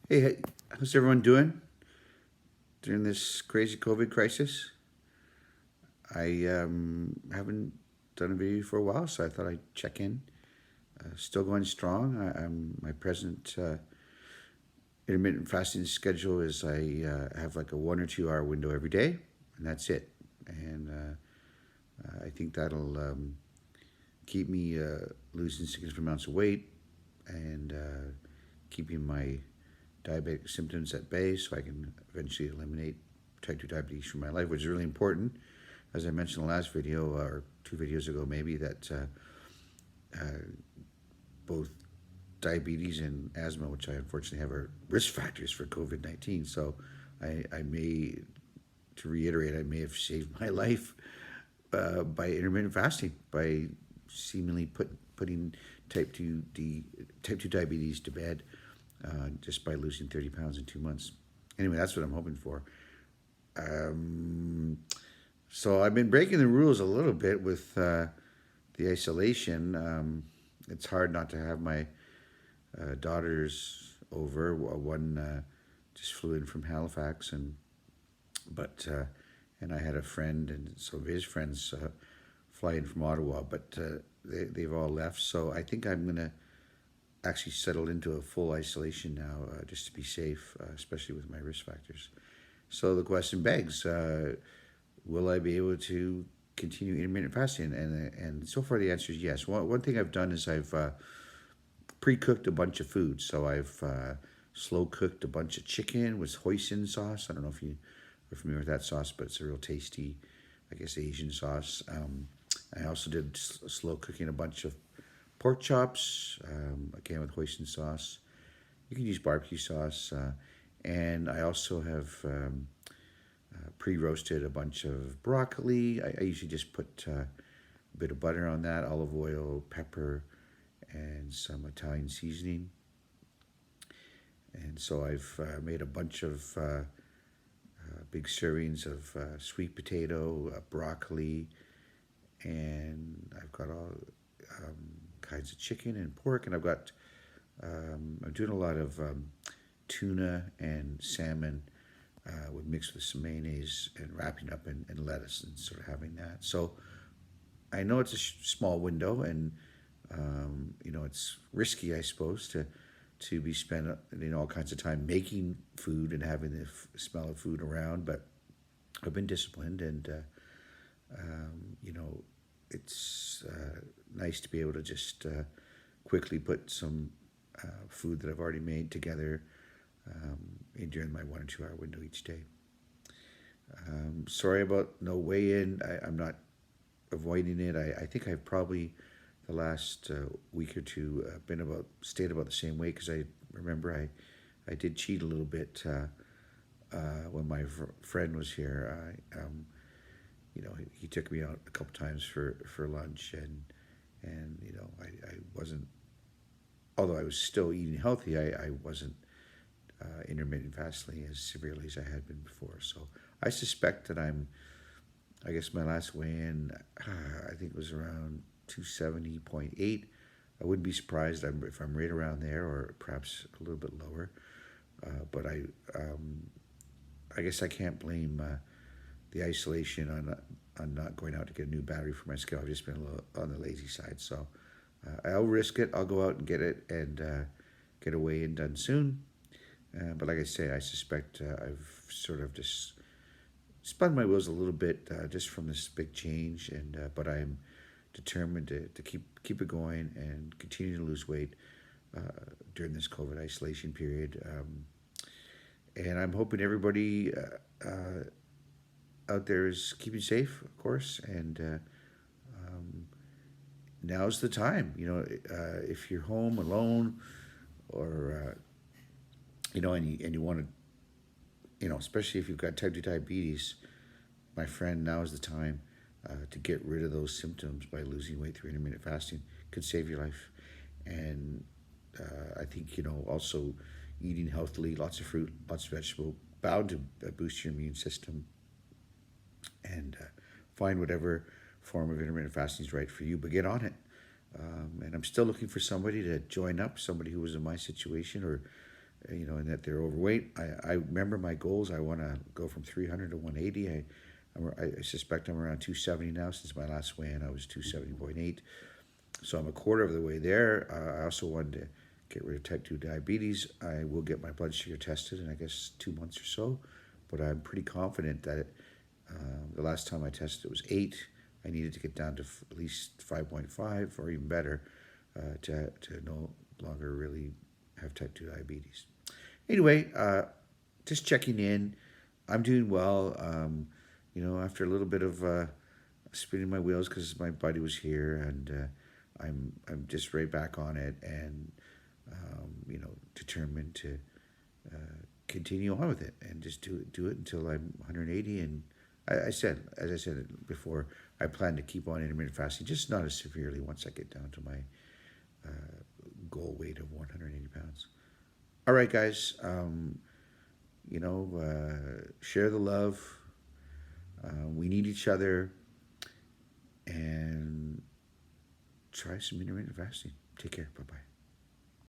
Hey, how's everyone doing during this crazy COVID crisis? I haven't done a video for a while, so I thought I'd check in. Still going strong. My present intermittent fasting schedule is I have like a 1 or 2 hour window every day, and that's it. And I think that'll keep me losing significant amounts of weight and keeping my diabetic symptoms at bay so I can eventually eliminate type 2 diabetes from my life, which is really important. As I mentioned in the last video, or 2 videos ago maybe, that both diabetes and asthma, which I unfortunately have, are risk factors for COVID-19. So I may, to reiterate, I may have saved my life by intermittent fasting, by seemingly putting type 2 diabetes to bed just by losing 30 pounds in 2 months. Anyway, that's what I'm hoping for. Um, so I've been breaking the rules a little bit with the isolation. It's hard not to have my daughters over. One just flew in from Halifax, and I had a friend, and so his friends fly in from Ottawa, but they've all left. So I think I'm gonna actually settle into a full isolation now, just to be safe, especially with my risk factors. So the question begs, will I be able to continue intermittent fasting? And so far the answer is yes. One thing I've done is I've pre-cooked a bunch of food. So I've slow cooked a bunch of chicken with hoisin sauce. I don't know if you are familiar with that sauce, but it's a real tasty, I guess, Asian sauce. I also did slow cooking a bunch of pork chops, again with hoisin sauce. You can use barbecue sauce. And I also have pre-roasted a bunch of broccoli. I usually just put a bit of butter on that, olive oil, pepper, and some Italian seasoning. And so I've made a bunch of big servings of sweet potato, broccoli, and I've got all kinds of chicken and pork, and I'm doing a lot of tuna and salmon with mixed with some mayonnaise and wrapping up in lettuce and sort of having that. So I know it's a small window, and it's risky, I suppose, to be spent all kinds of time making food and having the smell of food around. But I've been disciplined, and it's nice to be able to just quickly put some food that I've already made together during my 1 or 2 hour window each day. Sorry about no weigh-in. I'm not avoiding it. I think I've probably the last week or two stayed about the same weight, because I remember I did cheat a little bit when my friend was here. He took me out a couple times for lunch, and I wasn't, although I was still eating healthy, I wasn't intermittent fasting as severely as I had been before. So I suspect that I guess my last weigh-in, I think it was around 270.8. I wouldn't be surprised if I'm right around there, or perhaps a little bit lower. But I guess I can't blame the isolation on not going out to get a new battery for my scale. I've just been a little on the lazy side. So I'll risk it. I'll go out and get it, and get a weigh-in done soon. But like I say, I suspect I've sort of just spun my wheels a little bit just from this big change, but I'm determined to keep it going and continue to lose weight during this COVID isolation period. And I'm hoping everybody out there is keeping safe, of course, and now's the time. If you're home alone, or and you want to, especially if you've got type 2 diabetes, my friend, now is the time to get rid of those symptoms by losing weight through intermittent fasting. Could save your life. And I think, also eating healthily, lots of fruit, lots of vegetable, bound to boost your immune system, and find whatever form of intermittent fasting is right for you, but get on it. And I'm still looking for somebody to join up, somebody who was in my situation, or and that they're overweight. I remember my goals. I want to go from 300 to 180. I suspect I'm around 270 now. Since my last weigh-in, I was 270.8. So I'm a quarter of the way there. I also wanted to get rid of type 2 diabetes. I will get my blood sugar tested in, I guess, 2 months or so. But I'm pretty confident that the last time I tested it was 8. I needed to get down to at least 5.5 or even better to no longer really have type 2 diabetes. Anyway, just checking in. I'm doing well. After a little bit of spinning my wheels because my buddy was here, and I'm just right back on it, and determined to continue on with it and just do it until I'm 180. And as I said before, I plan to keep on intermittent fasting, just not as severely once I get down to my goal weight of 180 pounds. All right, guys. Share the love. We need each other, and try some intermittent fasting. Take care. Bye-bye.